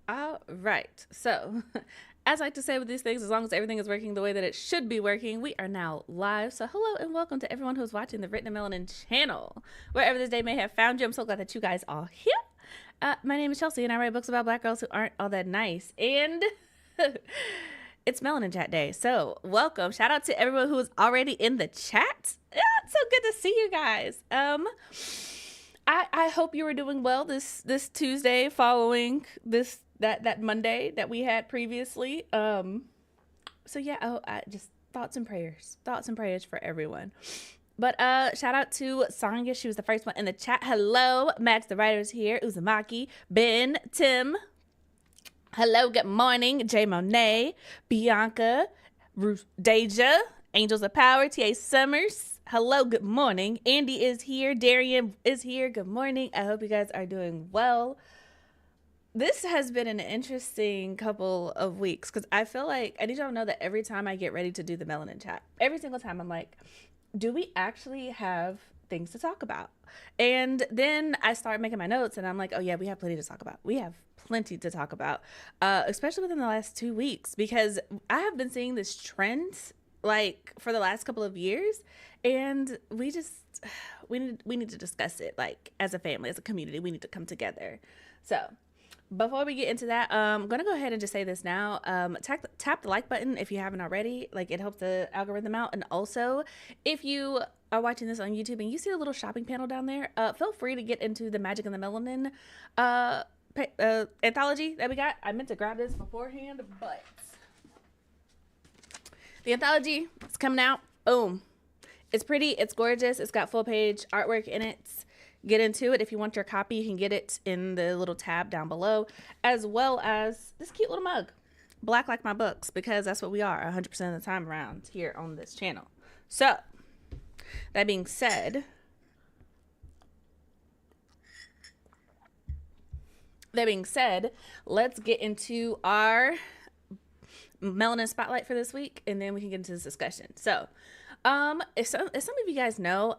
All right. So, as I like to say with these things, as long as everything is working the way that it should be working, we are now live. So, hello and welcome to everyone who's watching the Written Melanin channel. Wherever this day may have found you, I'm so glad that you guys are here. My name is Chelsea, and I write books about black girls who aren't all that nice. And it's Melanin Chat Day. So, welcome. Shout out to everyone who is already in the chat. Yeah, it's so good to see you guys. I hope you were doing well this Tuesday following that Monday that we had previously. So yeah, I just thoughts and prayers for everyone. But shout out to Sonya. She was the first one in the chat. Hello, Max the writer's here. Uzumaki, Ben, Tim. Hello, good morning, Jay Monet, Bianca, Deja, Angels of Power, T.A. Summers. Hello, good morning. Andy is here. Darian is here. Good morning. I hope you guys are doing well. This has been an interesting couple of weeks because I feel like I need y'all to know that every time I get ready to do the Melanin Chat, every single time I'm like, do we actually have things to talk about? And then I start making my notes and I'm like, oh yeah, we have plenty to talk about. We have plenty to talk about, especially within the last 2 weeks, because I have been seeing this trend like for the last couple of years, and we need to discuss it, like as a family, as a community. We need to come together. So before we get into that, I'm gonna go ahead and just say this now. Tap the like button if you haven't already. Like, it helps the algorithm out. And also, if you are watching this on YouTube and you see a little shopping panel down there, feel free to get into the Magic and the Melanin anthology that we got. I meant to grab this beforehand, but the anthology is coming out. Boom. It's pretty. It's gorgeous. It's got full page artwork in it. Get into it. If you want your copy, you can get it in the little tab down below, as well as this cute little mug. Black like my books, because that's what we are 100% of the time around here on this channel. So, that being said, let's get into our Melanin Spotlight for this week, and then we can get into this discussion. So, if some of you guys know,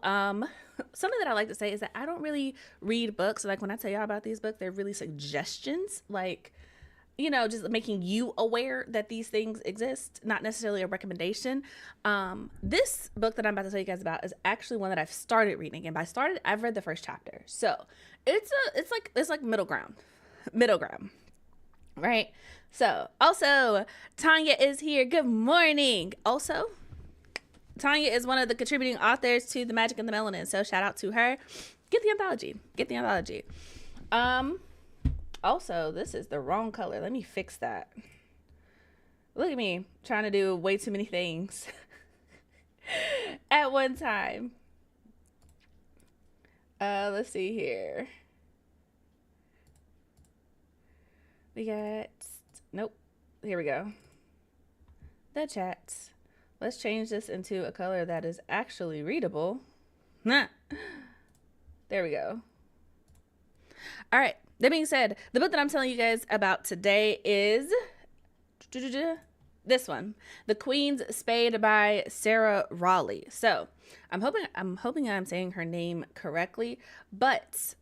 something that I like to say is that I don't really read books. Like, when I tell y'all about these books, they're really suggestions, like, you know, just making you aware that these things exist, not necessarily a recommendation. This book that I'm about to tell you guys about is actually one that I've started reading, and by started, I've read the first chapter. So it's like middle ground, right? So also, Tanya is here. Good morning. Also, Tanya is one of the contributing authors to The Magic and the Melanin, so shout out to her. Get the anthology. Also, this is the wrong color. Let me fix that. Look at me trying to do way too many things at one time. Let's see here. We got, nope, here we go. The chat. Let's change this into a color that is actually readable. Nah. There we go. All right. That being said, the book that I'm telling you guys about today is this one, The Queen's Spade by Sarah Raleigh. So I'm hoping I'm saying her name correctly, but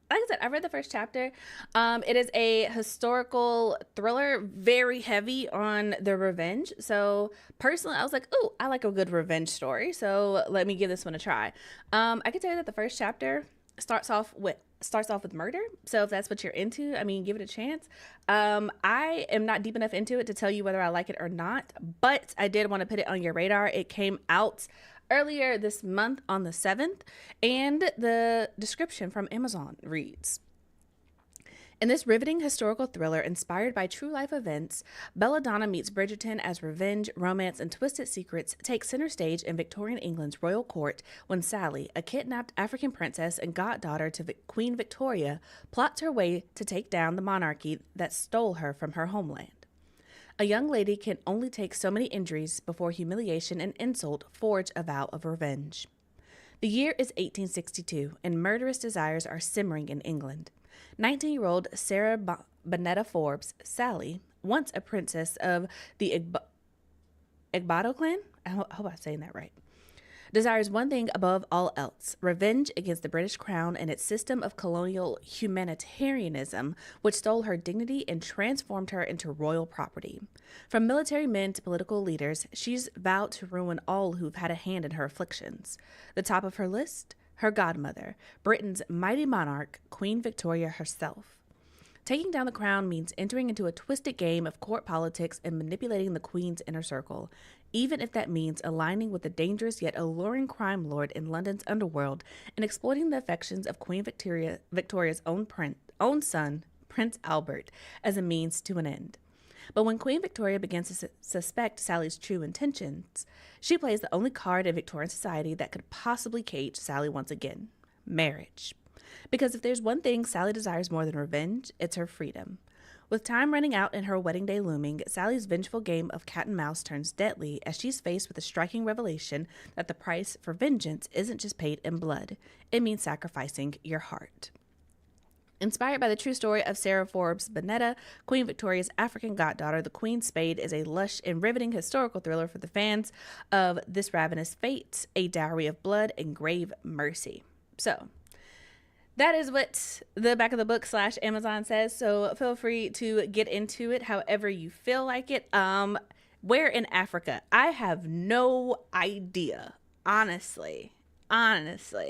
like I said, I read the first chapter. It is a historical thriller, very heavy on the revenge. So personally, I was like, oh, I like a good revenge story. So let me give this one a try. I can tell you that the first chapter starts off with murder. So if that's what you're into, I mean, give it a chance. I am not deep enough into it to tell you whether I like it or not, but I did want to put it on your radar. It came out earlier this month on the 7th, and the description from Amazon reads: in this riveting historical thriller inspired by true life events, Belladonna meets Bridgerton as revenge, romance, and twisted secrets take center stage in Victorian England's royal court when Sally, a kidnapped African princess and goddaughter to Queen Victoria, plots her way to take down the monarchy that stole her from her homeland. A young lady can only take so many injuries before humiliation and insult forge a vow of revenge. The year is 1862, and murderous desires are simmering in England. 19-year-old Sarah Bonetta Forbes, Sally, once a princess of the Igboto clan, I hope I'm saying that right, desires one thing above all else: revenge against the British Crown and its system of colonial humanitarianism, which stole her dignity and transformed her into royal property. From military men to political leaders, she's vowed to ruin all who've had a hand in her afflictions. The top of her list? Her godmother, Britain's mighty monarch, Queen Victoria herself. Taking down the crown means entering into a twisted game of court politics and manipulating the Queen's inner circle, even if that means aligning with the dangerous yet alluring crime lord in London's underworld and exploiting the affections of Victoria's own son, Prince Albert, as a means to an end. But when Queen Victoria begins to suspect Sally's true intentions, she plays the only card in Victorian society that could possibly cage Sally once again: marriage. Because if there's one thing Sally desires more than revenge, it's her freedom. With time running out and her wedding day looming, Sally's vengeful game of cat and mouse turns deadly as she's faced with the striking revelation that the price for vengeance isn't just paid in blood. It means sacrificing your heart. Inspired by the true story of Sarah Forbes Bonetta, Queen Victoria's African goddaughter, The Queen's Spade is a lush and riveting historical thriller for the fans of This Ravenous Fate, a dowry of blood and grave mercy. So, that is what the back of the book / Amazon says, so feel free to get into it however you feel like it. Where in Africa? I have no idea, honestly. So,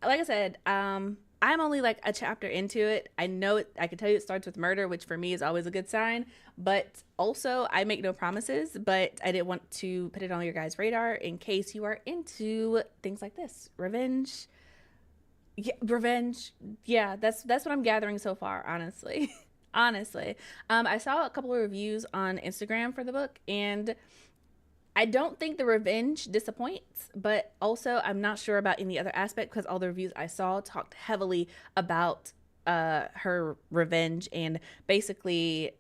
like I said, I'm only like a chapter into it. I know it, I can tell you it starts with murder, which for me is always a good sign. But also, I make no promises, but I didn't want to put it on your guys' radar in case you are into things like this. Revenge. Yeah, that's what I'm gathering so far, honestly. Honestly. I saw a couple of reviews on Instagram for the book, and I don't think the revenge disappoints, but also I'm not sure about any other aspect because all the reviews I saw talked heavily about her revenge and basically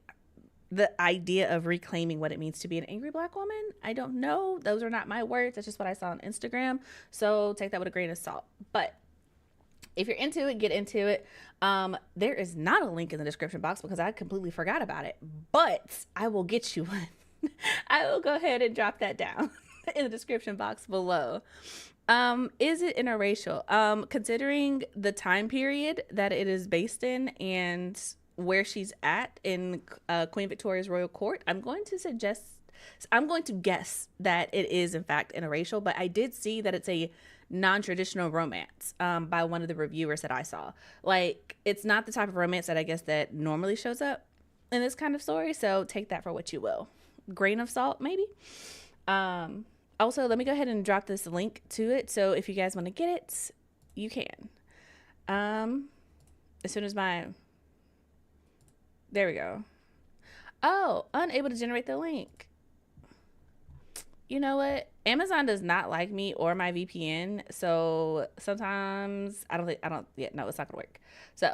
the idea of reclaiming what it means to be an angry Black woman. I don't know. Those are not my words. That's just what I saw on Instagram. So take that with a grain of salt. But if you're into it, get into it. There is not a link in the description box because I completely forgot about it, but I will get you one. I will go ahead and drop that down in the description box below. Is it interracial? Considering the time period that it is based in and where she's at in Queen Victoria's royal court, I'm going to guess that it is in fact interracial, but I did see that it's a non-traditional romance by one of the reviewers that I saw. Like, it's not the type of romance that I guess that normally shows up in this kind of story, so take that for what you will. Grain of salt, maybe. Also, let me go ahead and drop this link to it, so if you guys want to get it, you can. As soon as there we go. Oh, unable to generate the link. You know what? Amazon does not like me or my VPN, so sometimes no, it's not gonna work. So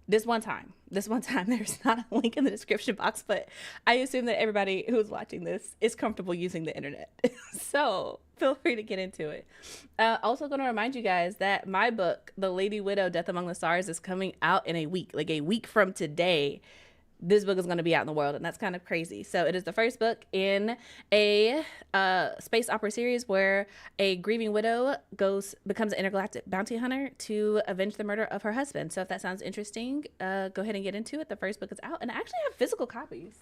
this one time, there's not a link in the description box, but I assume that everybody who's watching this is comfortable using the internet. So feel free to get into it. Also going to remind you guys that my book, The Lady Widow, Death Among the Stars, is coming out in a week. Like a week from today, this book is going to be out in the world, and that's kind of crazy. So it is the first book in a space opera series where a grieving widow becomes an intergalactic bounty hunter to avenge the murder of her husband. So if that sounds interesting, go ahead and get into it. The first book is out, and I actually have physical copies.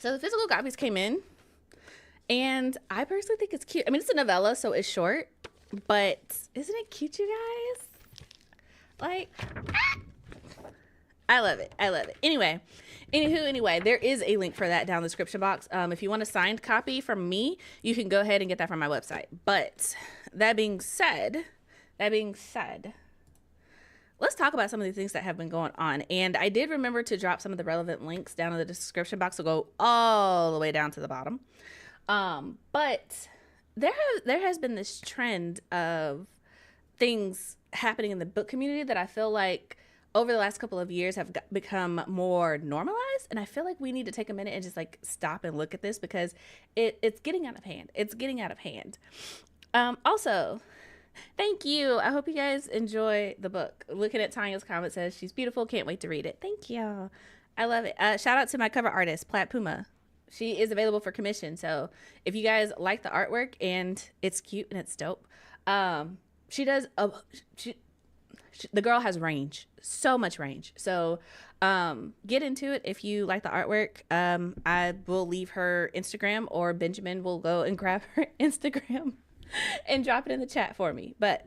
So the physical copies came in, and I personally think it's cute. I mean, it's a novella, so it's short, but isn't it cute, you guys? Like, I love it. Anyway, there is a link for that down in the description box. If you want a signed copy from me, you can go ahead and get that from my website. But that being said, let's talk about some of the things that have been going on. And I did remember to drop some of the relevant links down in the description box to go all the way down to the bottom. But there has been this trend of things happening in the book community that I feel like over the last couple of years have become more normalized. And I feel like we need to take a minute and just like stop and look at this because it's getting out of hand. Also, thank you. I hope you guys enjoy the book. Looking at Tanya's comment says she's beautiful. Can't wait to read it. Thank you. I love it. Shout out to my cover artist, Plaid Puma. she is available for commission. So if you guys like the artwork and it's cute and it's dope, she does the girl has range, so much range. So get into it if you like the artwork. I will leave her Instagram, or Benjamin will go and grab her Instagram and drop it in the chat for me. But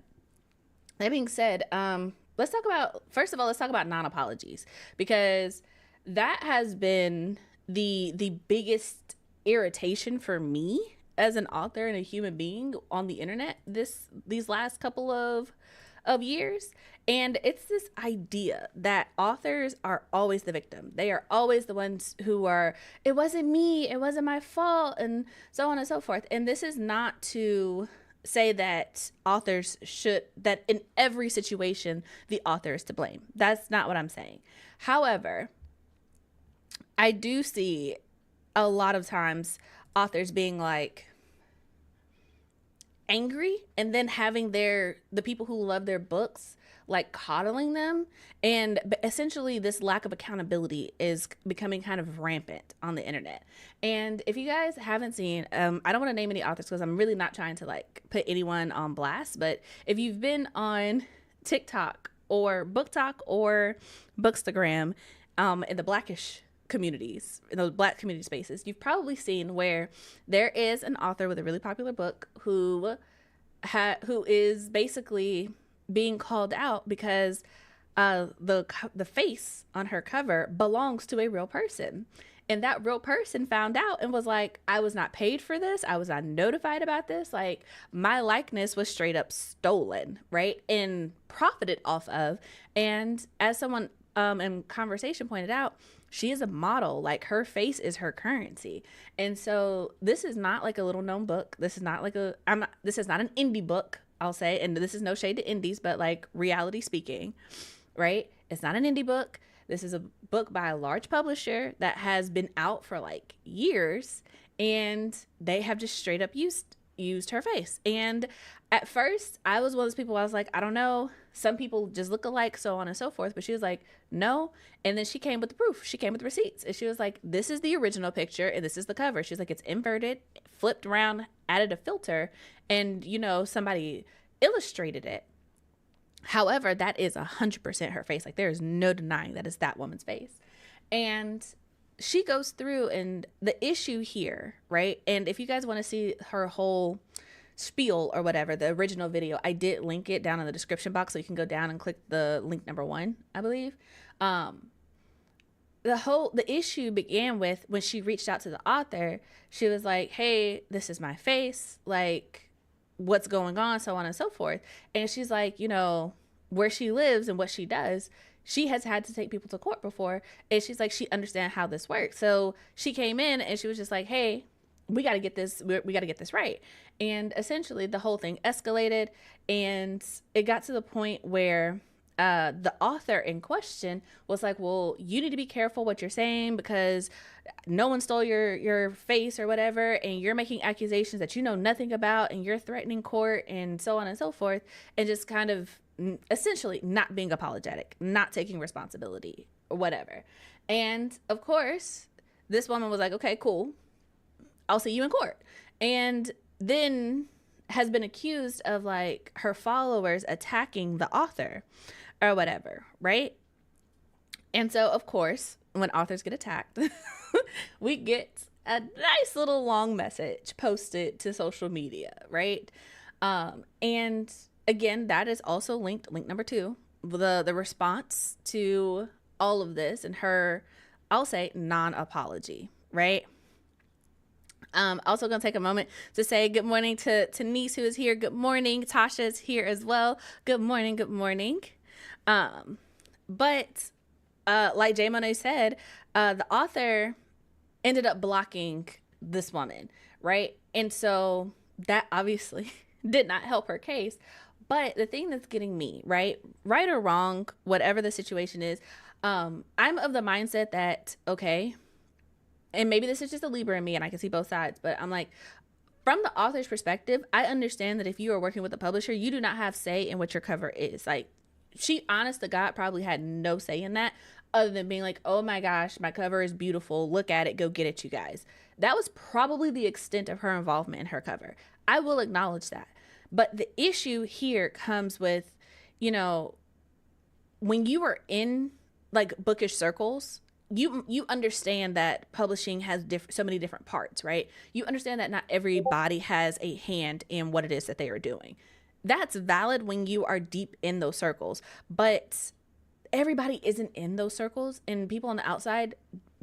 that being said, let's talk about non-apologies, because that has been the biggest irritation for me as an author and a human being on the internet these last couple of years. And it's this idea that authors are always the victim. They are always the ones who are, it wasn't me, it wasn't my fault, and so on and so forth. And this is not to say that that in every situation the author is to blame. That's not what I'm saying. However, I do see a lot of times authors being like angry, and then having the people who love their books like coddling them, and essentially this lack of accountability is becoming kind of rampant on the internet. And if you guys haven't seen, I don't want to name any authors because I'm really not trying to like put anyone on blast, but if you've been on TikTok or Book Talk or Bookstagram, in the Blackish communities, in those Black community spaces, you've probably seen where there is an author with a really popular book who is basically being called out because the face on her cover belongs to a real person. And that real person found out and was like, I was not paid for this. I was not notified about this. Like, my likeness was straight up stolen, right? And profited off of. And as someone in conversation pointed out, she is a model. Like, her face is her currency. And so this is not like a little known book. This is not like this is not an indie book, I'll say. And this is no shade to indies, but like, reality speaking, right? It's not an indie book. This is a book by a large publisher that has been out for like years, and they have just straight up used her face. And at first I was one of those people, I was like, I don't know, some people just look alike, so on and so forth. But she was like, no. And then she came with the proof. She came with receipts, and she was like, this is the original picture and this is the cover. She's like, it's inverted, flipped around, added a filter, and somebody illustrated it. However, that is 100% her face. Like, there is no denying that is that woman's face. And she goes through, and the issue here, right? And if you guys want to see her whole spiel or whatever, the original video, I did link it down in the description box, so you can go down and click the link number 1, I believe. The issue began with when she reached out to the author. She was like, hey, this is my face. Like, what's going on, so on and so forth. And she's like, where she lives and what she does, she has had to take people to court before, and she's like, she understands how this works. So she came in and she was just like, hey, we got to get this right. And essentially the whole thing escalated, and it got to the point where the author in question was like, well, you need to be careful what you're saying, because no one stole your face or whatever, and you're making accusations that you know nothing about, and you're threatening court, and so on and so forth. And just kind of essentially not being apologetic, not taking responsibility or whatever. And of course, this woman was like, okay, cool, I'll see you in court. And then has been accused of like her followers attacking the author or whatever, right? And so of course, when authors get attacked, we get a nice little long message posted to social media, right? And again, that is also link number 2, the response to all of this, and her, I'll say, non-apology, right? Also gonna take a moment to say good morning to Niece, who is here. Good morning. Tasha's here as well. Good morning. Good morning. But like Jay Monet said, the author ended up blocking this woman, right? And so that obviously did not help her case. But the thing that's getting me, right or wrong, whatever the situation is, I'm of the mindset that, okay, and maybe this is just a Libra in me and I can see both sides, but I'm like, from the author's perspective, I understand that if you are working with a publisher, you do not have say in what your cover is. Like, she, honest to God, probably had no say in that, other than being like, oh my gosh, my cover is beautiful, look at it, go get it, you guys. That was probably the extent of her involvement in her cover. I will acknowledge that. But the issue here comes with, you know, when you are in like bookish circles, you understand that publishing has so many different parts, right? You understand that not everybody has a hand in what it is that they are doing. That's valid when you are deep in those circles, but everybody isn't in those circles, and people on the outside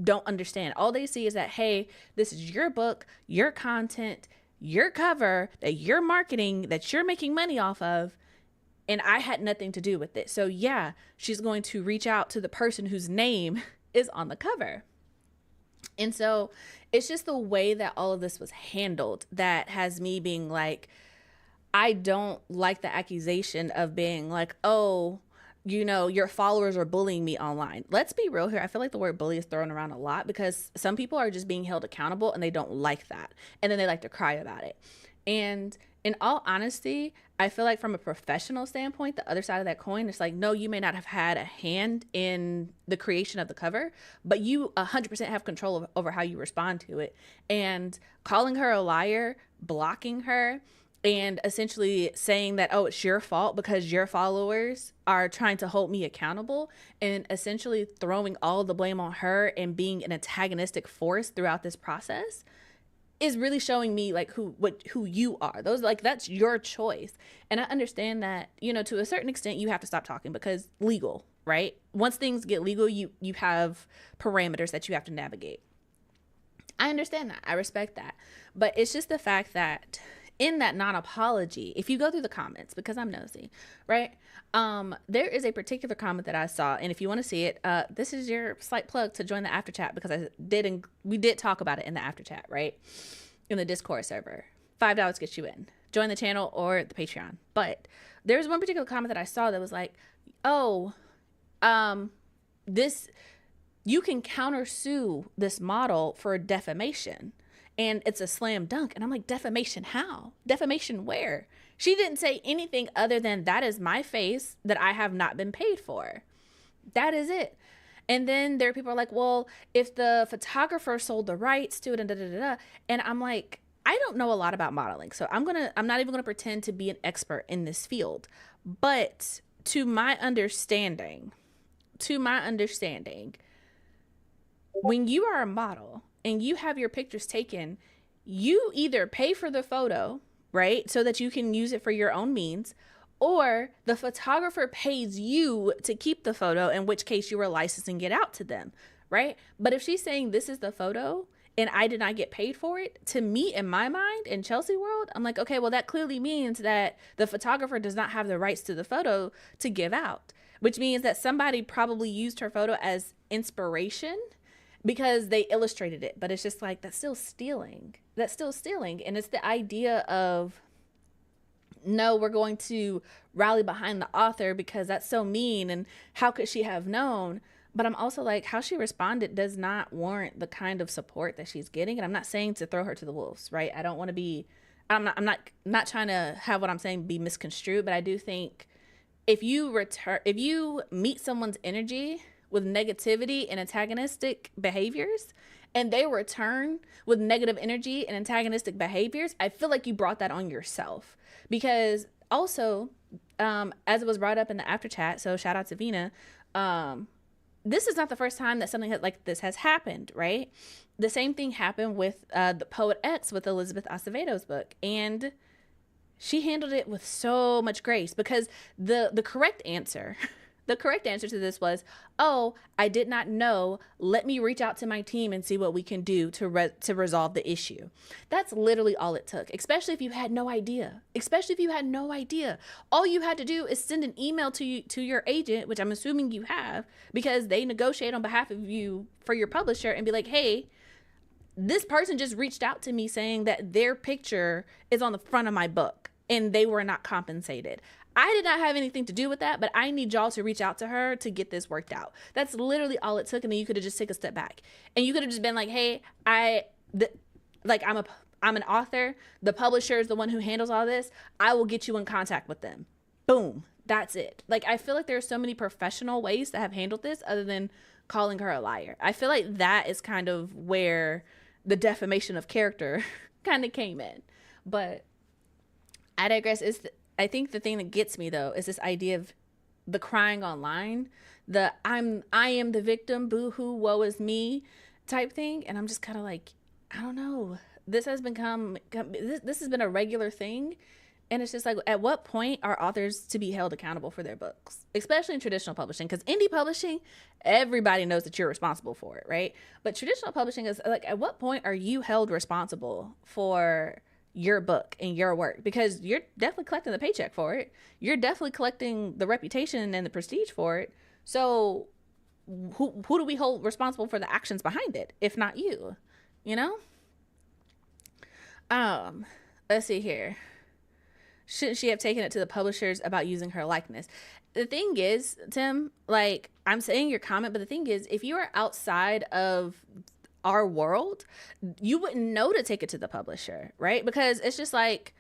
don't understand. All they see is that, hey, this is your book, your content, your cover that you're marketing, that you're making money off of, and I had nothing to do with it. So yeah, she's going to reach out to the person whose name is on the cover. And so it's just the way that all of this was handled that has me being like, I don't like the accusation of being like, oh, you know, your followers are bullying me online. Let's be real here. I feel like the word bully is thrown around a lot because some people are just being held accountable and they don't like that. And then they like to cry about it. And in all honesty, I feel like from a professional standpoint, the other side of that coin, it's like, no, you may not have had a hand in the creation of the cover, but you 100% have control over how you respond to it. And calling her a liar, blocking her, and essentially saying that, oh, it's your fault because your followers are trying to hold me accountable, and essentially throwing all the blame on her and being an antagonistic force throughout this process is really showing me like who you are. Those, like, that's your choice. And I understand that, you know, to a certain extent you have to stop talking because legal, right? Once things get legal, you have parameters that you have to navigate. I understand that. I respect that. But it's just the fact that in that non-apology, if you go through the comments, because I'm nosy, right? There is a particular comment that I saw, and if you want to see it, this is your slight plug to join the after chat, because we did talk about it in the after chat, right? In the Discord server. $5 gets you in. Join the channel or the Patreon. But there was one particular comment that I saw that was like, oh, this, you can countersue this model for defamation. And it's a slam dunk. And I'm like, defamation how? Defamation where? She didn't say anything other than, that is my face that I have not been paid for. That is it. And then there are people are like, well, if the photographer sold the rights to it, and da da da da. And I'm like, I don't know a lot about modeling, so I'm not even gonna pretend to be an expert in this field. But to my understanding, when you are a model and you have your pictures taken, you either pay for the photo, right, so that you can use it for your own means, or the photographer pays you to keep the photo, in which case you are licensing it out to them, right? But if she's saying this is the photo and I did not get paid for it, to me, in my mind, in Chelsea world, I'm like, okay, well, that clearly means that the photographer does not have the rights to the photo to give out, which means that somebody probably used her photo as inspiration because they illustrated it. But it's just like, that's still stealing. And it's the idea of, no, we're going to rally behind the author because that's so mean, and how could she have known? But I'm also like, how she responded does not warrant the kind of support that she's getting. And I'm not saying to throw her to the wolves, right? I don't want to be, I'm not trying to have what I'm saying be misconstrued, but I do think if you meet someone's energy with negativity and antagonistic behaviors, and they return with negative energy and antagonistic behaviors, I feel like you brought that on yourself. Because also, as it was brought up in the after chat, so shout out to Vina, this is not the first time that something like this has happened, right? The same thing happened with the Poet X with Elizabeth Acevedo's book, and she handled it with so much grace, because the correct answer to this was, oh, I did not know. Let me reach out to my team and see what we can do to resolve the issue. That's literally all it took, especially if you had no idea. All you had to do is send an email to your agent, which I'm assuming you have, because they negotiate on behalf of you for your publisher, and be like, hey, this person just reached out to me saying that their picture is on the front of my book and they were not compensated. I did not have anything to do with that, but I need y'all to reach out to her to get this worked out. That's literally all it took. And then you could have just taken a step back, and you could have just been like, hey, I'm an author. The publisher is the one who handles all this. I will get you in contact with them. Boom. That's it. Like, I feel like there are so many professional ways that have handled this other than calling her a liar. I feel like that is kind of where the defamation of character kind of came in. But I digress. I think the thing that gets me though is this idea of the crying online, the I am the victim, boo hoo, woe is me type thing. And I'm just kind of like, I don't know. This has this has been a regular thing. And it's just like, at what point are authors to be held accountable for their books, especially in traditional publishing? Because indie publishing, everybody knows that you're responsible for it, right? But traditional publishing is like, at what point are you held responsible for your book and your work? Because you're definitely collecting the paycheck for it. You're definitely collecting the reputation and the prestige for it. So who do we hold responsible for the actions behind it, if not you? You know? Let's see here. Shouldn't she have taken it to the publishers about using her likeness? The thing is, Tim, like, I'm saying your comment, but the thing is, if you are outside of our world, you wouldn't know to take it to the publisher, right? Because it's just like,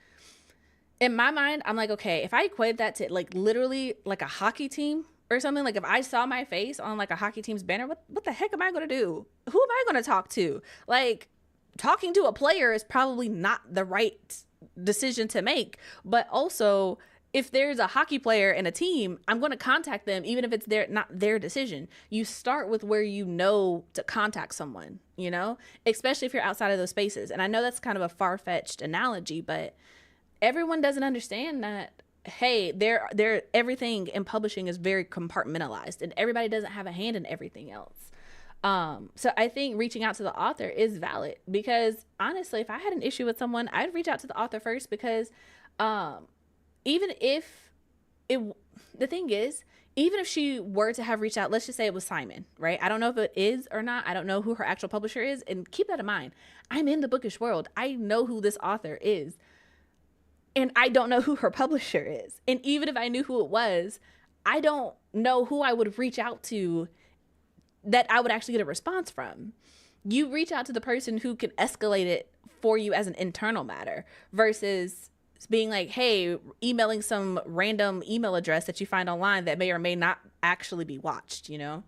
in my mind, I'm like, okay, if I equate that to like literally like a hockey team or something, like if I saw my face on like a hockey team's banner, what the heck am I going to do? Who am I going to talk to? Like, talking to a player is probably not the right decision to make. But also, if there's a hockey player in a team, I'm going to contact them, even if it's not their decision. You start with where you know to contact someone, you know, especially if you're outside of those spaces. And I know that's kind of a far-fetched analogy, but everyone doesn't understand that, hey, everything in publishing is very compartmentalized and everybody doesn't have a hand in everything else. So I think reaching out to the author is valid, because honestly, if I had an issue with someone, I'd reach out to the author first, because even if the thing is, even if she were to have reached out, let's just say it was Simon, right? I don't know if it is or not. I don't know who her actual publisher is. And keep that in mind. I'm in the bookish world. I know who this author is. And I don't know who her publisher is. And even if I knew who it was, I don't know who I would reach out to that I would actually get a response from. You reach out to the person who can escalate it for you as an internal matter, versus being like, hey, emailing some random email address that you find online that may or may not actually be watched, you know?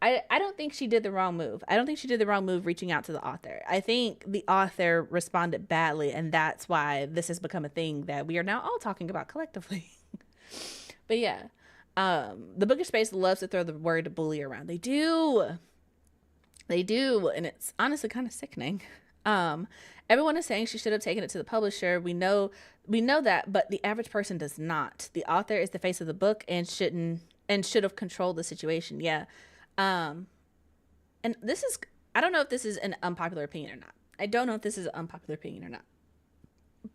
I don't think she did the wrong move. I don't think she did the wrong move reaching out to the author. I think the author responded badly, and that's why this has become a thing that we are now all talking about collectively. But yeah. The bookish space loves to throw the word bully around. They do. And it's honestly kind of sickening. Everyone is saying she should have taken it to the publisher. We know that, but the average person does not. The author is the face of the book and should have controlled the situation. Yeah. And I don't know if this is an unpopular opinion or not.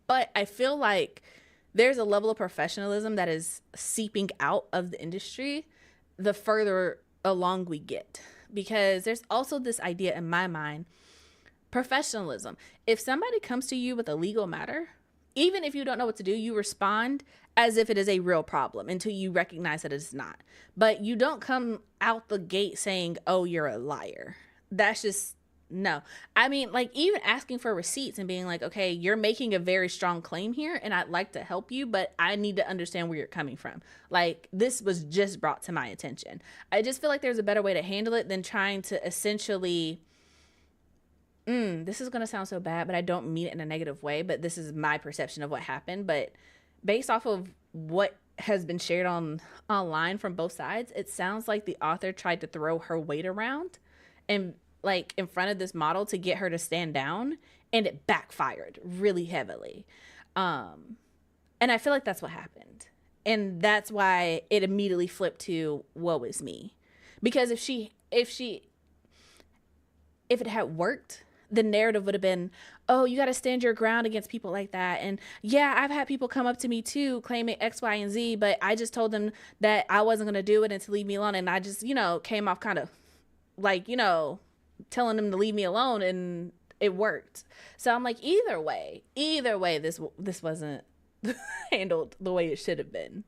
But I feel like there's a level of professionalism that is seeping out of the industry the further along we get. Because there's also this idea in my mind, professionalism. If somebody comes to you with a legal matter, even if you don't know what to do, you respond as if it is a real problem until you recognize that it's not. But you don't come out the gate saying, oh, you're a liar. That's just, no. I mean, like, even asking for receipts and being like, okay, you're making a very strong claim here and I'd like to help you, but I need to understand where you're coming from. Like, this was just brought to my attention. I just feel like there's a better way to handle it than trying to essentially, this is going to sound so bad, but I don't mean it in a negative way, but this is my perception of what happened. But based off of what has been shared online from both sides, it sounds like the author tried to throw her weight around and like in front of this model to get her to stand down, and it backfired really heavily. And I feel like that's what happened. And that's why it immediately flipped to woe is me. Because if it had worked, the narrative would have been, oh, you got to stand your ground against people like that. And yeah, I've had people come up to me too, claiming X, Y, and Z, but I just told them that I wasn't going to do it and to leave me alone. And I just, came off kind of like, telling them to leave me alone, and it worked. So I'm like, either way, this wasn't handled the way it should have been.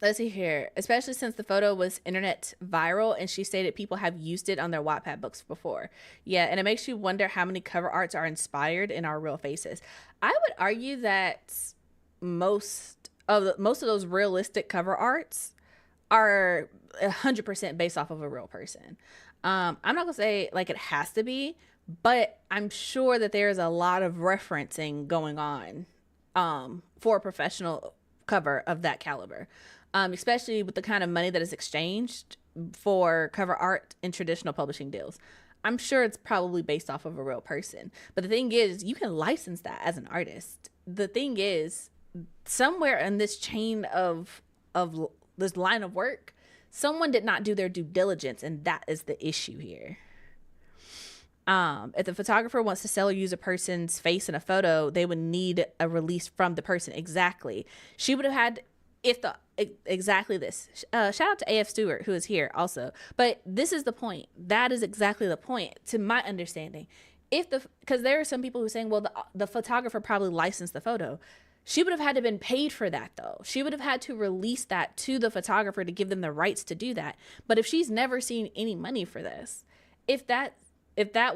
Let's see here. Especially since the photo was internet viral and she stated people have used it on their Wattpad books before. Yeah, and it makes you wonder how many cover arts are inspired in our real faces. I would argue that most of those realistic cover arts are 100% based off of a real person. I'm not gonna say like it has to be, but I'm sure that there's a lot of referencing going on for a professional cover of that caliber, especially with the kind of money that is exchanged for cover art in traditional publishing deals. I'm sure it's probably based off of a real person. But the thing is, you can license that as an artist. The thing is, somewhere in this chain of this line of work, someone did not do their due diligence, and that is the issue here. If the photographer wants to sell or use a person's face in a photo, they would need a release from the person. Exactly. She would have had exactly this. Shout out to AF Stewart, who is here also. But this is the point. That is exactly the point, to my understanding. Because there are some people who are saying, well, the photographer probably licensed the photo. She would have had to been paid for that, though. She would have had to release that to the photographer to give them the rights to do that. But if she's never seen any money for this, if that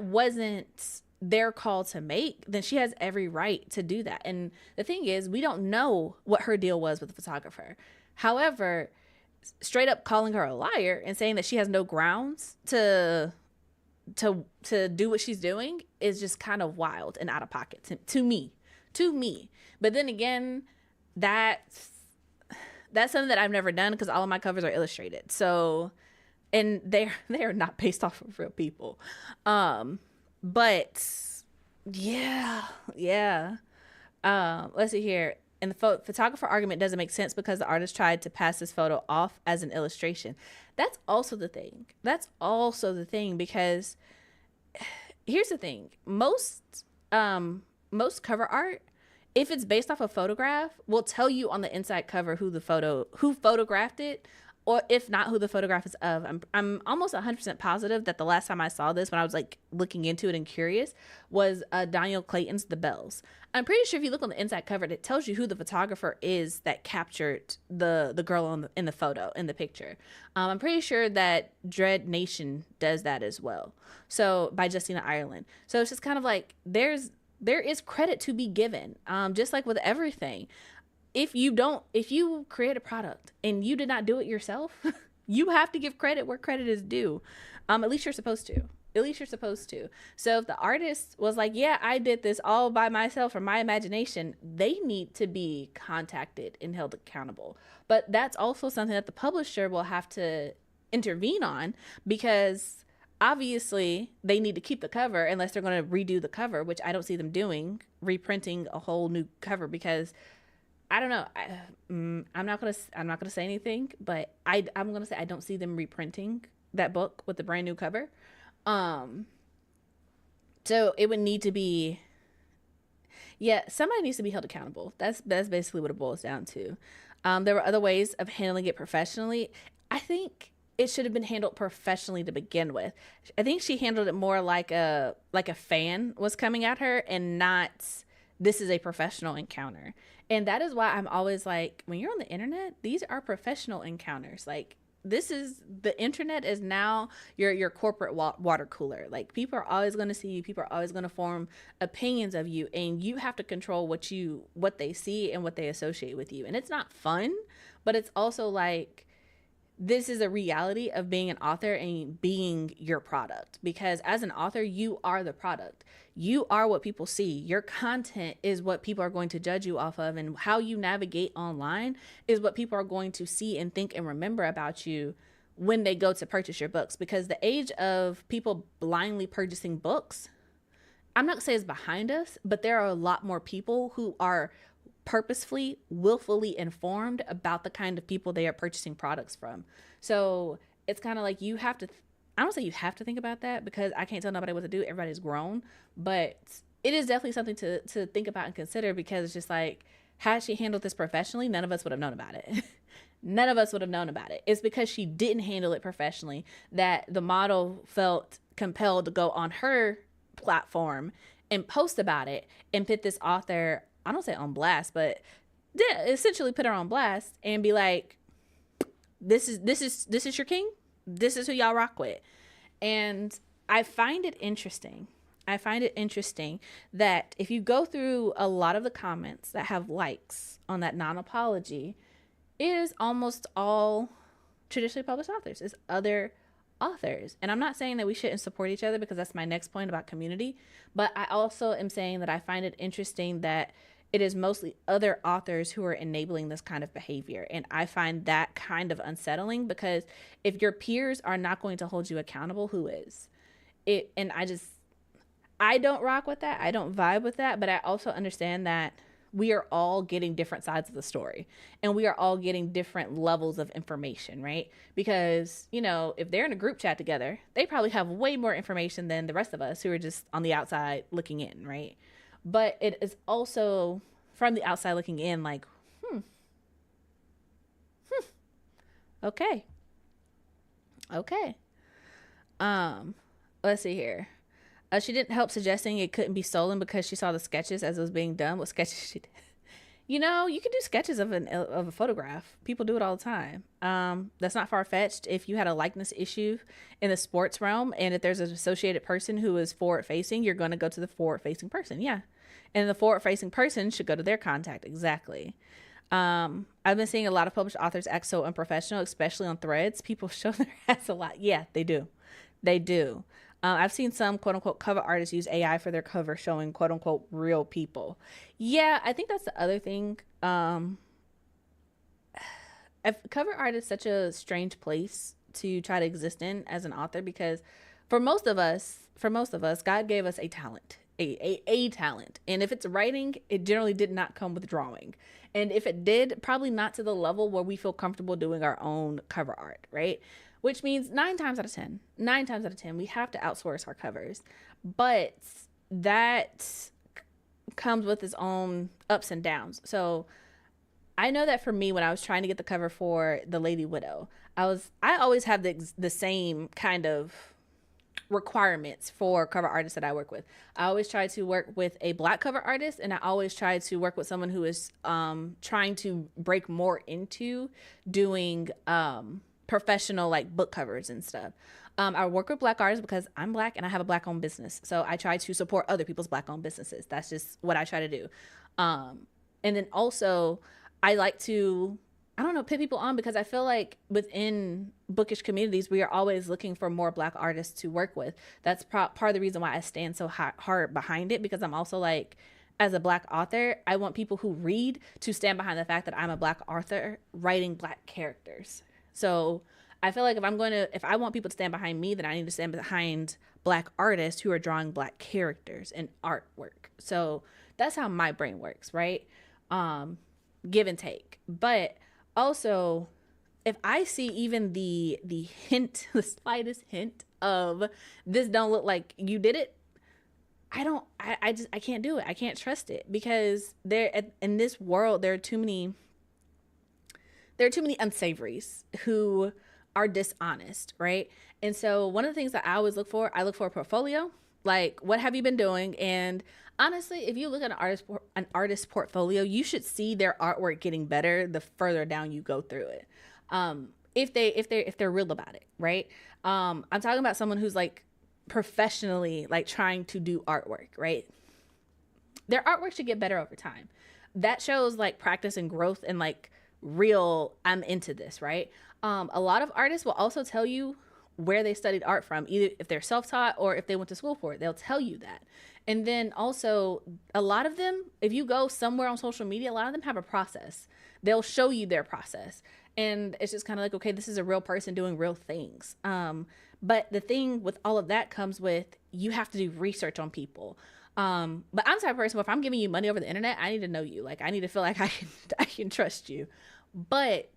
wasn't their call to make, then she has every right to do that. And the thing is, we don't know what her deal was with the photographer. However, straight up calling her a liar and saying that she has no grounds to do what she's doing is just kind of wild and out of pocket to me. But then again, that's something that I've never done because all of my covers are illustrated. So, and they are not based off of real people. But yeah. Let's see here. And the photographer argument doesn't make sense because the artist tried to pass this photo off as an illustration. That's also the thing. Because here's the thing. Most cover art, if it's based off a photograph, will tell you on the inside cover who photographed it, or if not, who the photograph is of. I'm almost 100% positive that the last time I saw this, when I was like looking into it and curious, was Daniel Clayton's The Bells. I'm pretty sure if you look on the inside cover, it tells you who the photographer is that captured the girl in the photo, in the picture. I'm pretty sure that Dread Nation does that as well. So, by Justina Ireland. So it's just kind of like there is credit to be given, just like with everything. If you create a product and you did not do it yourself, you have to give credit where credit is due. At least you're supposed to. So if the artist was like, yeah, I did this all by myself from my imagination, they need to be contacted and held accountable. But that's also something that the publisher will have to intervene on, because obviously they need to keep the cover unless they're going to redo the cover, which I don't see them doing, reprinting a whole new cover, because I don't know. I'm not gonna say anything, but I'm gonna say I don't see them reprinting that book with the brand new cover. So it would need to be, somebody needs to be held accountable. That's basically what it boils down to. There were other ways of handling it professionally. I think it should have been handled professionally to begin with. I think she handled it more like a fan was coming at her, and not, this is a professional encounter. And that is why I'm always like, when you're on the internet, these are professional encounters. Like, the internet is now your corporate water cooler. Like, people are always going to see you. People are always going to form opinions of you, and you have to control what they see and what they associate with you. And it's not fun, but it's also like, this is a reality of being an author and being your product, because as an author, you are the product. You are what people see. Your content is what people are going to judge you off of, and how you navigate online is what people are going to see and think and remember about you when they go to purchase your books. Because the age of people blindly purchasing books, I'm not gonna say it's behind us, but there are a lot more people who are purposefully, willfully informed about the kind of people they are purchasing products from. So it's kind of like, you have to, I don't say you have to think about that, because I can't tell nobody what to do. Everybody's grown, but it is definitely something to think about and consider, because it's just like, had she handled this professionally, none of us would have known about it. None of us would have known about it. It's because she didn't handle it professionally that the model felt compelled to go on her platform and post about it and put this author, I don't say on blast, but essentially put her on blast and be like, this is your king. This is who y'all rock with. And I find it interesting. That if you go through a lot of the comments that have likes on that non-apology, it is almost all traditionally published authors. It's other authors. And I'm not saying that we shouldn't support each other, because that's my next point about community. But I also am saying that I find it interesting that it is mostly other authors who are enabling this kind of behavior. And I find that kind of unsettling, because if your peers are not going to hold you accountable, who is? I don't rock with that. I don't vibe with that. But I also understand that we are all getting different sides of the story, and we are all getting different levels of information, right? Because, if they're in a group chat together, they probably have way more information than the rest of us who are just on the outside looking in, right? But it is also from the outside looking in, like, okay. Okay. Let's see here. She didn't help suggesting it couldn't be stolen because she saw the sketches as it was being done. What sketches she did? You can do sketches of a photograph. People do it all the time. That's not far-fetched. If you had a likeness issue in the sports realm, and if there's an associated person who is forward-facing, you're going to go to the forward-facing person. Yeah. And the forward-facing person should go to their contact. Exactly. I've been seeing a lot of published authors act so unprofessional, especially on Threads. People show their ass a lot. Yeah, they do. They do. I've seen some quote unquote cover artists use AI for their cover showing quote unquote real people. Yeah, I think that's the other thing. Cover art is such a strange place to try to exist in as an author, because for most of us, God gave us a talent, a talent. And if it's writing, it generally did not come with drawing. And if it did, probably not to the level where we feel comfortable doing our own cover art, right? Which means 9 times out of 10, we have to outsource our covers. But that comes with its own ups and downs. So I know that for me, when I was trying to get the cover for The Lady Widow, I always have the same kind of requirements for cover artists that I work with. I always try to work with a Black cover artist, and I always try to work with someone who is trying to break more into doing professional like book covers and stuff. I work with Black artists because I'm Black and I have a Black owned business. So I try to support other people's Black owned businesses. That's just what I try to do. And then also I like to, put people on, because I feel like within bookish communities, we are always looking for more Black artists to work with. That's part of the reason why I stand so hard behind it, because I'm also like, as a Black author, I want people who read to stand behind the fact that I'm a Black author writing Black characters. So I feel like if I want people to stand behind me, then I need to stand behind Black artists who are drawing Black characters and artwork. So that's how my brain works, right? Give and take. But also, if I see even the hint, the slightest hint of this don't look like you did it, I can't do it. I can't trust it, because in this world, there are too many unsavories who are dishonest, right? And so one of the things that I always look for a portfolio. Like, what have you been doing? And honestly, if you look at an artist's portfolio, you should see their artwork getting better the further down you go through it. If they're real about it, right? I'm talking about someone who's like professionally like trying to do artwork, right? Their artwork should get better over time. That shows like practice and growth and like real, I'm into this, right? A lot of artists will also tell you where they studied art from, either if they're self-taught or if they went to school for it. They'll tell you that. And then also, a lot of them, if you go somewhere on social media, a lot of them have a process. They'll show you their process. And it's just kind of like, okay, this is a real person doing real things. But the thing with all of that comes with, you have to do research on people. But I'm the type of person, if I'm giving you money over the internet, I need to know you. Like, I need to feel like I can trust you. But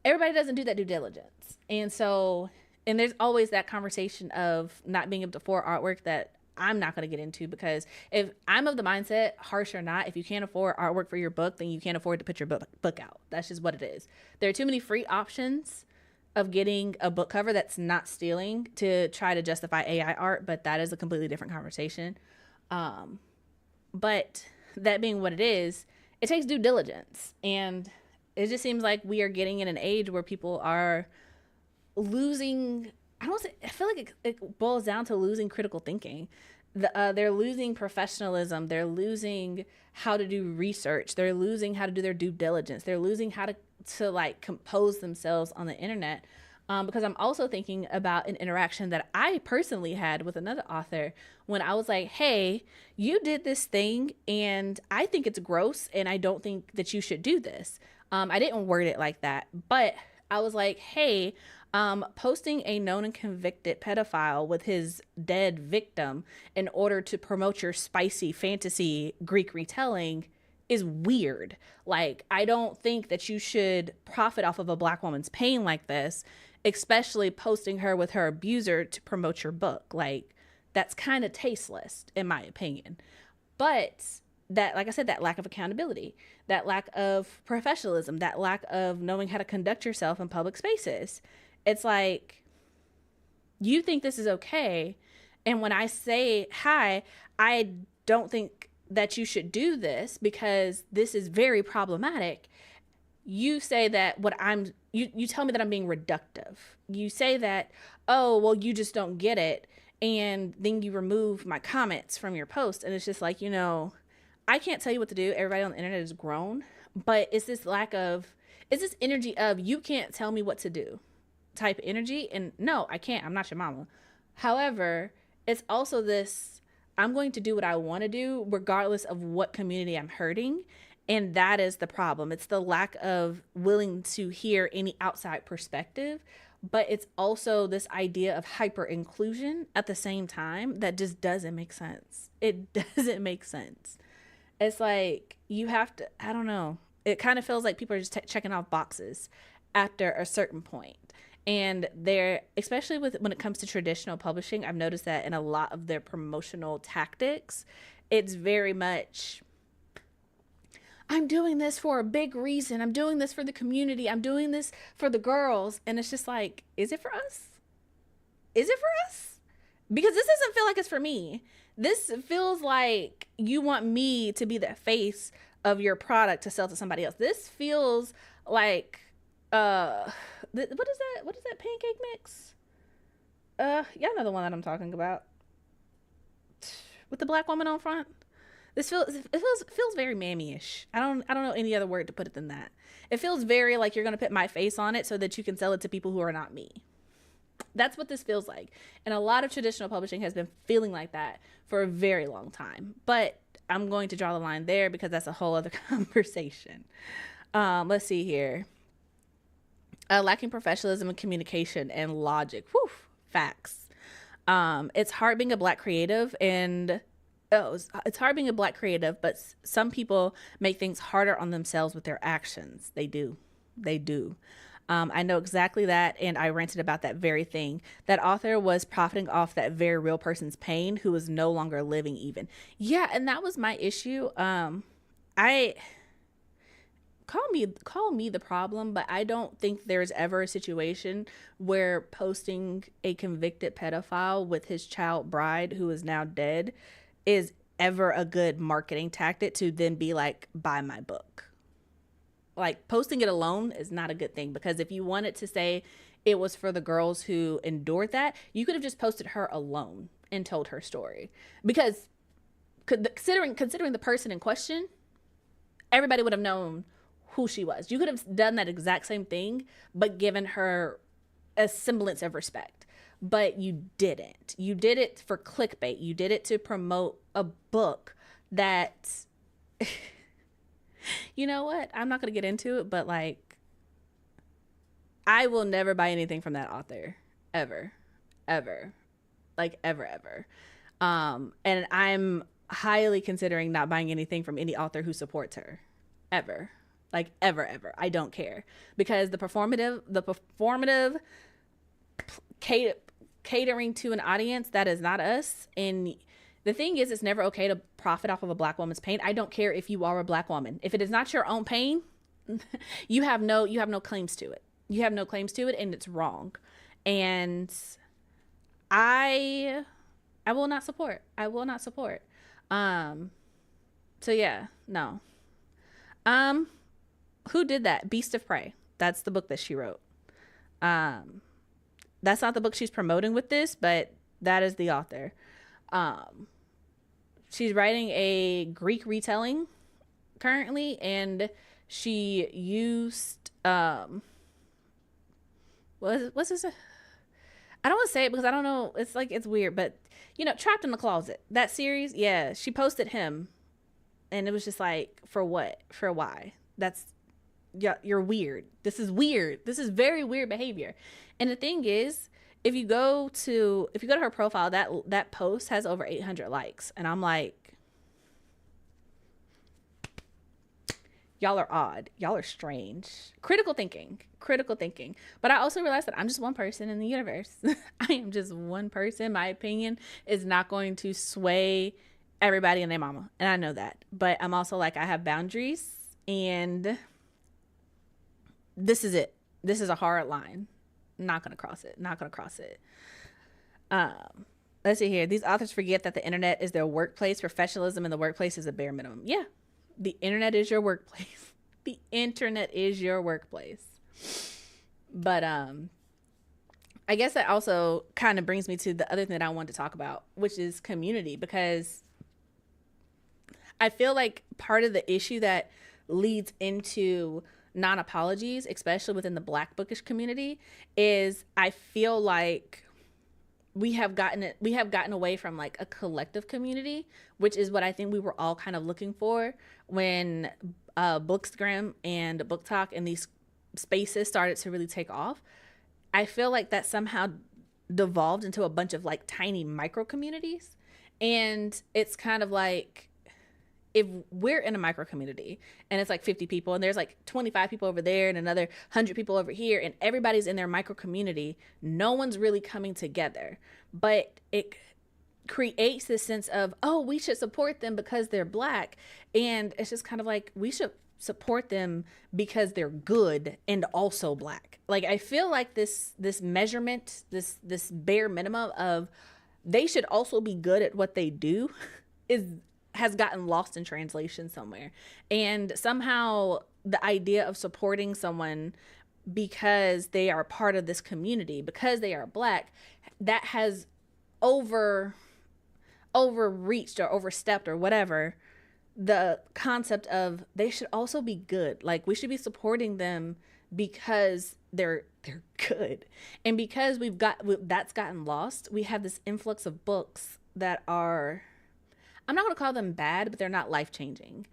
everybody doesn't do that due diligence. And so, and there's always that conversation of not being able to afford artwork that I'm not going to get into, because if I'm of the mindset, harsh or not, if you can't afford artwork for your book, then you can't afford to put your book out. That's just what it is. There are too many free options of getting a book cover that's not stealing to try to justify AI art, but that is a completely different conversation. But that being what it is, it takes due diligence. And it just seems like we are getting in an age where people are losing, I feel like it boils down to losing critical thinking. They're losing professionalism. They're losing how to do research. They're losing how to do their due diligence. They're losing how to like compose themselves on the internet. because I'm also thinking about an interaction that I personally had with another author when I was like, hey, you did this thing and I think it's gross and I don't think that you should do this. I didn't word it like that, but I was like, hey, posting a known and convicted pedophile with his dead victim in order to promote your spicy fantasy Greek retelling is weird. Like, I don't think that you should profit off of a Black woman's pain like this, especially posting her with her abuser to promote your book. Like, that's kind of tasteless, in my opinion. But that, like I said, that lack of accountability, that lack of professionalism, that lack of knowing how to conduct yourself in public spaces. It's like, you think this is okay. And when I say, hi, I don't think that you should do this because this is very problematic, you say that you tell me that I'm being reductive. You say that, oh, well, you just don't get it. And then you remove my comments from your post. And it's just like, I can't tell you what to do. Everybody on the internet is grown. But it's this energy of you can't tell me what to do type energy. And no, I can't. I'm not your mama. However, it's also this, I'm going to do what I want to do regardless of what community I'm hurting. And that is the problem. It's the lack of willing to hear any outside perspective, but it's also this idea of hyper inclusion at the same time that just doesn't make sense. It doesn't make sense. It's like you have to, I don't know. It kind of feels like people are just checking off boxes after a certain point. And they're, especially when it comes to traditional publishing, I've noticed that in a lot of their promotional tactics, it's very much, I'm doing this for a big reason. I'm doing this for the community. I'm doing this for the girls. And it's just like, is it for us? Is it for us? Because this doesn't feel like it's for me. This feels like you want me to be the face of your product to sell to somebody else. This feels like, what is that pancake mix? Y'all know the one that I'm talking about. With the Black woman on front. It feels very mammy-ish. I don't know any other word to put it than that. It feels very like you're gonna put my face on it so that you can sell it to people who are not me. That's what this feels like. And a lot of traditional publishing has been feeling like that for a very long time. But I'm going to draw the line there because that's a whole other conversation. Let's see here. Lacking professionalism and communication and logic. Whew, facts. It's hard being a Black creative it's hard being a Black creative, but some people make things harder on themselves with their actions. They do. I know exactly that, and I ranted about that very thing. That author was profiting off that very real person's pain who was no longer living even. Yeah, and that was my issue. I call me the problem, but I don't think there's ever a situation where posting a convicted pedophile with his child bride who is now dead is ever a good marketing tactic to then be like, buy my book. Like, posting it alone is not a good thing, because if you wanted to say it was for the girls who endured that, you could have just posted her alone and told her story. Because considering the person in question, everybody would have known who she was. You could have done that exact same thing, but given her a semblance of respect. But you didn't. You did it for clickbait. You did it to promote a book that, you know what? I'm not going to get into it, but like, I will never buy anything from that author. Ever. Like, ever. And I'm highly considering not buying anything from any author who supports her. Ever. Like, ever. I don't care. Because the performative catering to an audience that is not us. And the thing is, it's never okay to profit off of a Black woman's pain. I don't care if you are a Black woman. If it is not your own pain, you have no claims to it. You have no claims to it, and it's wrong. And I will not support. So yeah, no. Who did that? Beast of Prey. That's the book that she wrote. That's not the book she's promoting with this, but that is the author. She's writing a Greek retelling currently, and she used what's this? I don't want to say it because I don't know. It's like, it's weird, but Trapped in the Closet, that series. Yeah, she posted him, and it was just like, for what? For why? That's, yeah, you're weird. This is weird. This is very weird behavior. And the thing is, if you go to her profile, that post has over 800 likes, and I'm like, y'all are odd. Y'all are strange. Critical thinking. But I also realized that I'm just one person in the universe. I am just one person. My opinion is not going to sway everybody and their mama. And I know that. But I'm also like, I have boundaries, and this is it. This is a hard line. Not going to cross it. Let's see here. These authors forget that the internet is their workplace. Professionalism in the workplace is a bare minimum. Yeah. The internet is your workplace. The internet is your workplace. But I guess that also kind of brings me to the other thing that I wanted to talk about, which is community, because I feel like part of the issue that leads into non-apologies, especially within the Black bookish community, is I feel like we have gotten away from like a collective community, which is what I think we were all kind of looking for when Bookstagram and Book Talk and these spaces started to really take off. I feel like that somehow devolved into a bunch of like tiny micro communities, and it's kind of like, if we're in a micro community and it's like 50 people and there's like 25 people over there and another 100 people over here, and everybody's in their micro community, no one's really coming together. But it creates this sense of, oh, we should support them because they're Black. And it's just kind of like, we should support them because they're good and also Black. Like, I feel like this measurement, this bare minimum of they should also be good at what they do has gotten lost in translation somewhere. And somehow the idea of supporting someone because they are part of this community, because they are Black, that has overreached or overstepped or whatever the concept of they should also be good. Like, we should be supporting them because they're good. And because that's gotten lost, we have this influx of books that are, I'm not going to call them bad, but they're not life-changing.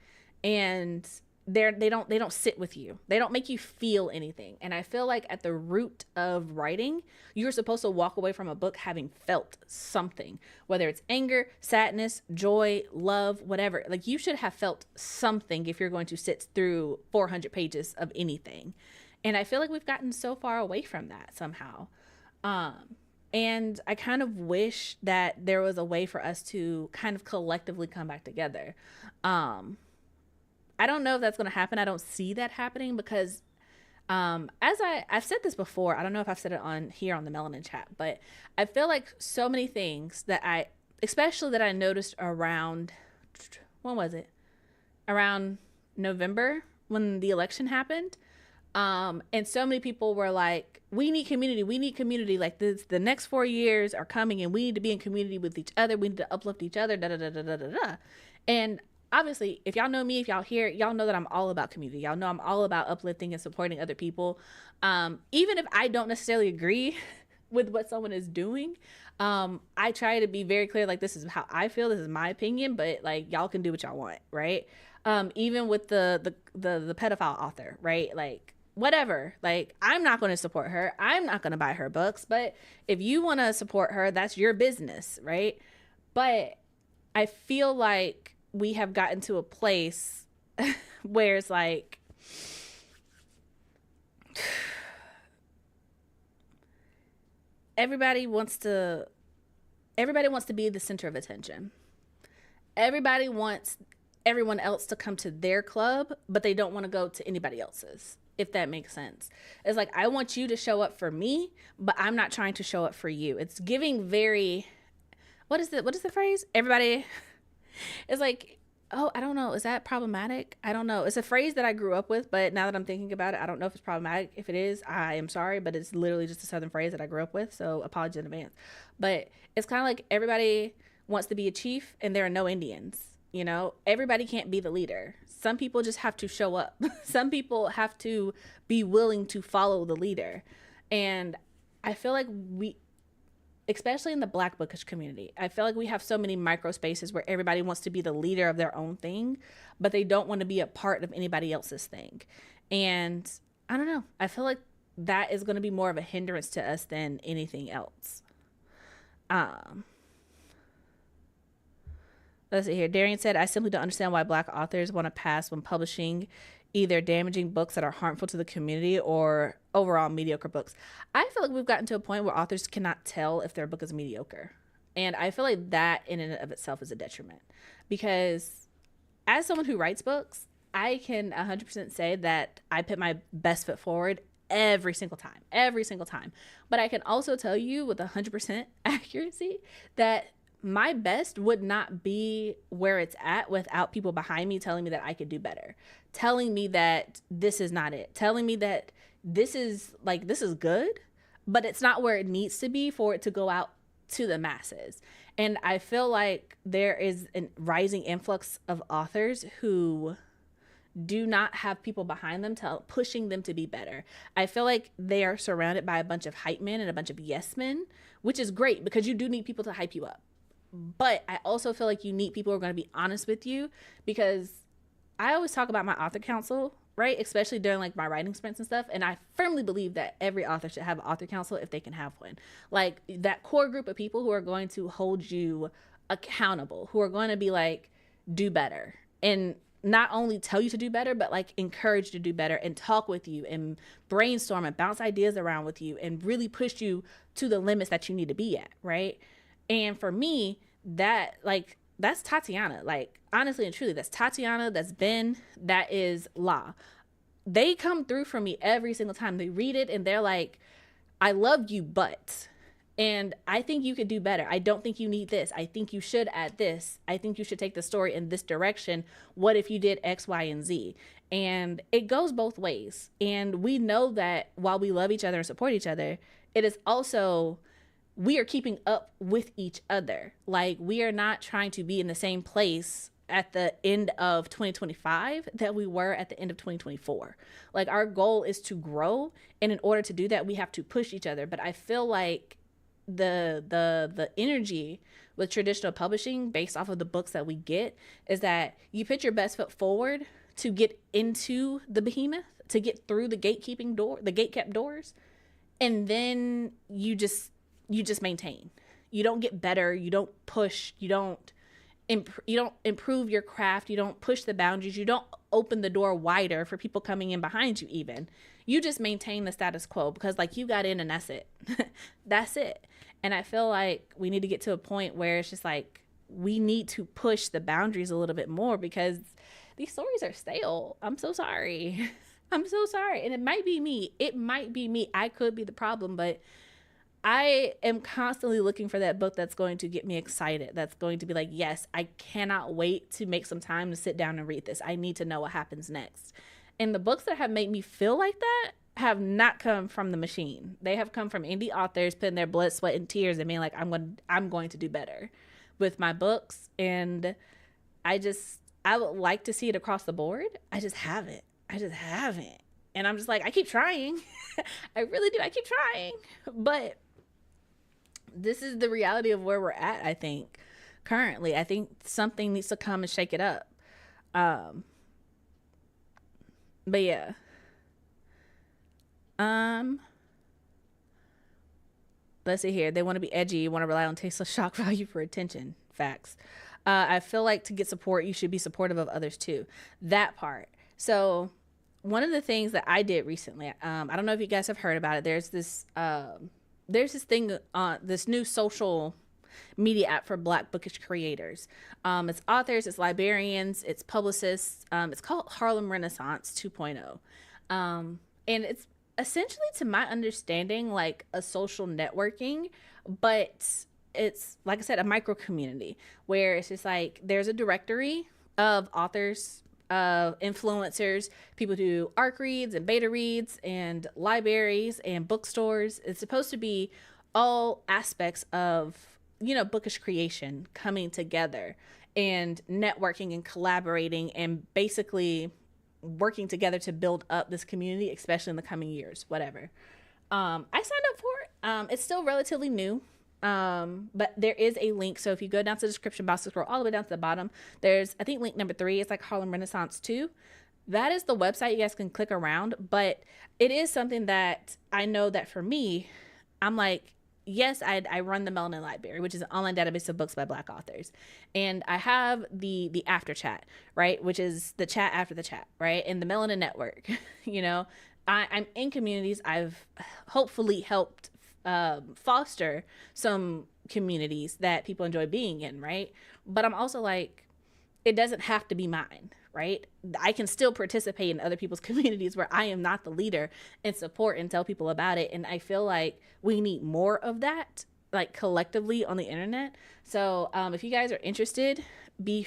And they don't sit with you. They don't make you feel anything. And I feel like at the root of writing, you're supposed to walk away from a book having felt something, whether it's anger, sadness, joy, love, whatever. Like, you should have felt something if you're going to sit through 400 pages of anything. And I feel like we've gotten so far away from that somehow. And I kind of wish that there was a way for us to kind of collectively come back together. I don't know if that's going to happen. I don't see that happening because I've said this before. I don't know if I've said it on here on the Melanin Chat, but I feel like so many things especially that I noticed around, when was it? Around November when the election happened. And so many people were like, we need community. Like, the next 4 years are coming and we need to be in community with each other. We need to uplift each other, da, da, da, da, da, da, da. And obviously, if y'all know me, if y'all hear, y'all know that I'm all about community. Y'all know I'm all about uplifting and supporting other people. Even if I don't necessarily agree with what someone is doing, I try to be very clear, like, this is how I feel, this is my opinion, but like, y'all can do what y'all want, right? Even with the pedophile author, right? Like, whatever, like, I'm not going to support her. I'm not going to buy her books, but if you want to support her, that's your business, right? But I feel like we have gotten to a place where it's like, everybody wants to be the center of attention. Everybody wants everyone else to come to their club, but they don't want to go to anybody else's, if that makes sense. It's like, I want you to show up for me, but I'm not trying to show up for you. It's giving very, what is the phrase? Everybody, it's like, oh, I don't know. Is that problematic? I don't know. It's a phrase that I grew up with, but now that I'm thinking about it, I don't know if it's problematic. If it is, I am sorry, but it's literally just a Southern phrase that I grew up with. So apologies in advance. But it's kind of like everybody wants to be a chief and there are no Indians. You know, everybody can't be the leader. Some people just have to show up. Some people have to be willing to follow the leader. And I feel like especially in the Black bookish community, I feel like we have so many micro spaces where everybody wants to be the leader of their own thing, but they don't want to be a part of anybody else's thing. And I don't know. I feel like that is going to be more of a hindrance to us than anything else. Um, let's see here. Darian said, I simply don't understand why Black authors want to pass when publishing either damaging books that are harmful to the community or overall mediocre books. I feel like we've gotten to a point where authors cannot tell if their book is mediocre. And I feel like that in and of itself is a detriment. Because as someone who writes books, I can 100% say that I put my best foot forward every single time. But I can also tell you with 100% accuracy that my best would not be where it's at without people behind me telling me that I could do better, telling me that this is not it, telling me that this is good, but it's not where it needs to be for it to go out to the masses. And I feel like there is a rising influx of authors who do not have people behind them pushing them to be better. I feel like they are surrounded by a bunch of hype men and a bunch of yes men, which is great because you do need people to hype you up. But I also feel like you need people who are going to be honest with you, because I always talk about my author council, right? Especially during like my writing sprints and stuff. And I firmly believe that every author should have an author council if they can have one. Like that core group of people who are going to hold you accountable, who are going to be like, do better. And not only tell you to do better, but like encourage you to do better and talk with you and brainstorm and bounce ideas around with you and really push you to the limits that you need to be at, right? And for me, that's Tatiana. Like, honestly and truly, that's Tatiana, that's Ben, that is La. They come through for me every single time. They read it and they're like, I love you, but, and I think you could do better. I don't think you need this. I think you should add this. I think you should take the story in this direction. What if you did X, Y, and Z? And it goes both ways. And we know that while we love each other and support each other, it is also, we are keeping up with each other. Like, we are not trying to be in the same place at the end of 2025 that we were at the end of 2024. Like, our goal is to grow, and in order to do that, we have to push each other. But I feel like the energy with traditional publishing, based off of the books that we get, is that you put your best foot forward to get into the behemoth, to get through the gatekept doors, and then you just maintain. You don't get better. You don't push. You don't improve your craft. You don't push the boundaries. You don't open the door wider for people coming in behind you even. You just maintain the status quo because like you got in and that's it. That's it. And I feel like we need to get to a point where it's just like we need to push the boundaries a little bit more because these stories are stale. I'm so sorry. I'm so sorry. And it might be me. I could be the problem, but I am constantly looking for that book that's going to get me excited. That's going to be like, yes, I cannot wait to make some time to sit down and read this. I need to know what happens next. And the books that have made me feel like that have not come from the machine. They have come from indie authors putting their blood, sweat, and tears and being like, I'm going to do better with my books. And I would like to see it across the board. I just haven't. And I'm just like, I keep trying. I really do. I keep trying. But this is the reality of where we're at, I think, currently. I think something needs to come and shake it up. But yeah. Let's see here. They want to be edgy. You want to rely on tasteless shock value for attention. Facts. I feel like to get support, you should be supportive of others too. That part. So one of the things that I did recently, I don't know if you guys have heard about it. There's this thing on this new social media app for Black bookish creators. It's authors, it's librarians, it's publicists. It's called Harlem Renaissance 2.0. And it's essentially, to my understanding, like a social networking, but it's, like I said, a micro community where it's just like there's a directory of authors, influencers, people do ARC reads and beta reads and libraries and bookstores. It's supposed to be all aspects of, bookish creation coming together and networking and collaborating and basically working together to build up this community, especially in the coming years, whatever. I signed up for it. It's still relatively new. But there is a link. So if you go down to the description box, scroll all the way down to the bottom, there's, I think, link number 3. It's like Harlem Renaissance 2. That is the website. You guys can click around, but it is something that I know that for me, I'm like, yes, I run the Melanin Library, which is an online database of books by Black authors. And I have the after chat, right? Which is the chat after the chat, right? And the Melanin Network, you know, I'm in communities. I've hopefully helped foster some communities that people enjoy being in, right? But I'm also like, it doesn't have to be mine, right? I can still participate in other people's communities where I am not the leader and support and tell people about it. And I feel like we need more of that, like collectively on the internet. So if you guys are interested, be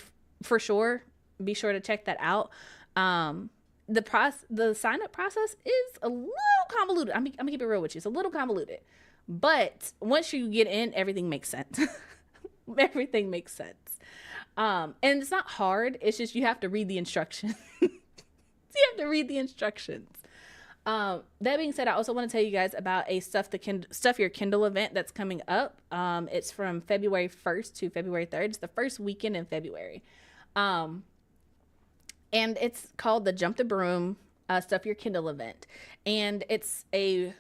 sure to check that out. The sign up process is a little convoluted. I'm gonna keep it real with you. It's a little convoluted, but once you get in, everything makes sense. Everything makes sense. And it's not hard. It's just you have to read the instructions. You have to read the instructions. That being said, I also want to tell you guys about a Stuff Your Kindle event that's coming up. It's from February 1st to February 3rd. It's the first weekend in February. And it's called the Jump the Broom Stuff Your Kindle event. And it's an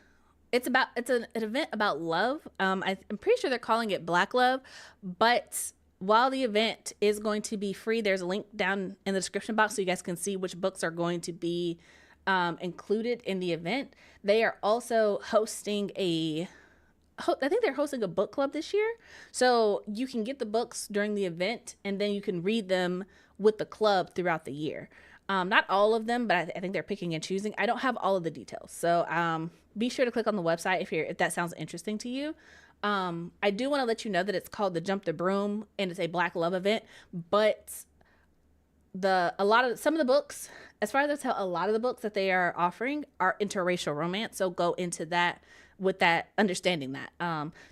event about love. I'm pretty sure they're calling it Black love, but while the event is going to be free, there's a link down in the description box so you guys can see which books are going to be included in the event. They are also hosting I think they're hosting a book club this year. So you can get the books during the event and then you can read them with the club throughout the year. Not all of them, but I think they're picking and choosing. I don't have all of the details. So be sure to click on the website if that sounds interesting to you. I do want to let you know that it's called the Jump the Broom and it's a Black love event, but some of the books, as far as I tell, a lot of the books that they are offering are interracial romance. So go into that with that understanding that,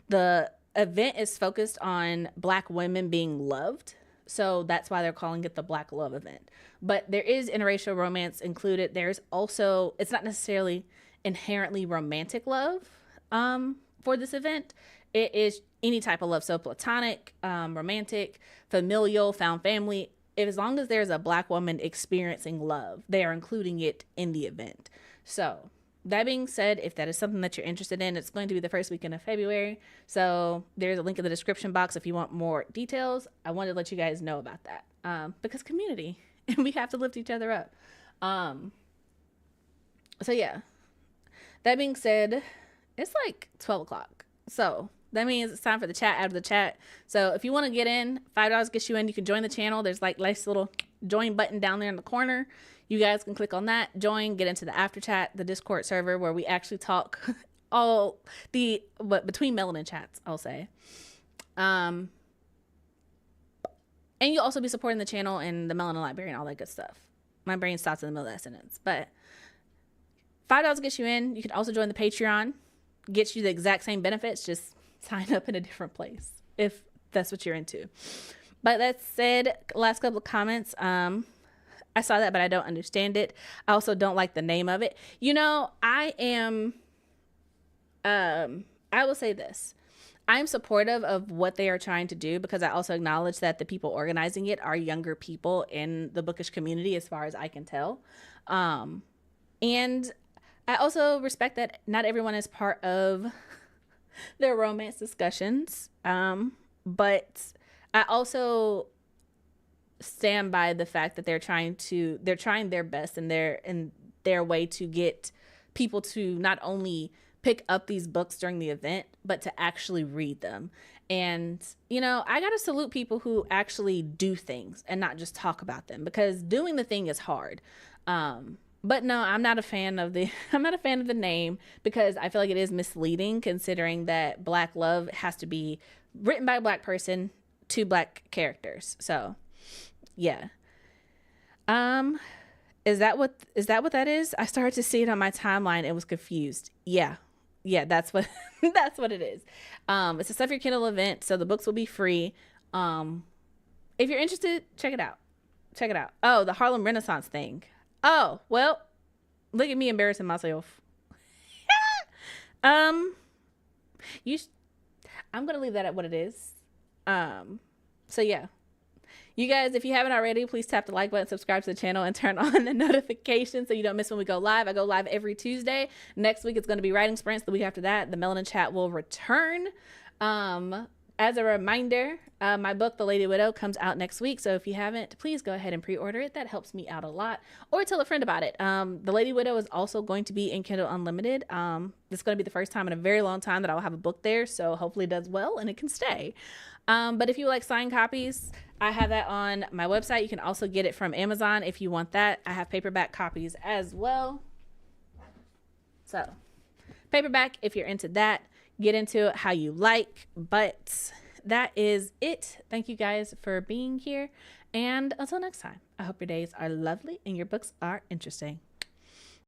the event is focused on Black women being loved. So that's why they're calling it the Black love event, but there is interracial romance included. There's also, it's not necessarily inherently romantic love, for this event. It is any type of love. So platonic, romantic, familial, found family. As long as there's a Black woman experiencing love, they are including it in the event. So that being said, if that is something that you're interested in, it's going to be the first weekend of February. So there's a link in the description box if you want more details. I wanted to let you guys know about that, because community, and we have to lift each other up. So yeah, that being said, it's like 12 o'clock. So that means it's time for the chat out of the chat. So if you want to get in, $5 gets you in. You can join the channel. There's like nice little join button down there in the corner. You guys can click on that, join, get into the after chat, the Discord server where we actually talk between Melanin Chats, I'll say. And you'll also be supporting the channel and the Melanin Library and all that good stuff. My brain stops in the middle of that sentence, but $5 gets you in. You can also join the Patreon, gets you the exact same benefits, just sign up in a different place if that's what you're into. But that said, last couple of comments, I saw that, but I don't understand it. I also don't like the name of it. You know, I will say this. I'm supportive of what they are trying to do because I also acknowledge that the people organizing it are younger people in the bookish community, as far as I can tell. And I also respect that not everyone is part of their romance discussions. But I also stand by the fact that they're trying their best in their way to get people to not only pick up these books during the event, but to actually read them. And, you know, I got to salute people who actually do things and not just talk about them, because doing the thing is hard. But no, I'm not a fan of the name, because I feel like it is misleading, considering that Black love has to be written by a Black person to Black characters. So yeah. Is that what that is? I started to see it on my timeline and was confused. Yeah, that's what that's what it is. It's a Stuff Your Kindle event, so the books will be free. If you're interested, check it out. Oh, the Harlem Renaissance thing. Oh, well, look at me embarrassing myself. Um, you. I'm gonna leave that at what it is. So yeah, you guys, if you haven't already, please tap the like button, subscribe to the channel, and turn on the notifications so you don't miss when we go live. I go live every Tuesday. Next week it's going to be writing sprints. The week after that, the Melanin Chat will return. As a reminder, my book, The Lady Widow, comes out next week. So if you haven't, please go ahead and pre-order it. That helps me out a lot. Or tell a friend about it. The Lady Widow is also going to be in Kindle Unlimited. This is going to be the first time in a very long time that I'll have a book there. So hopefully it does well and it can stay. But if you like signed copies, I have that on my website. You can also get it from Amazon if you want that. I have paperback copies as well. So paperback, if you're into that, get into it how you like. But that is it. Thank you guys for being here. And until next time, I hope your days are lovely and your books are interesting.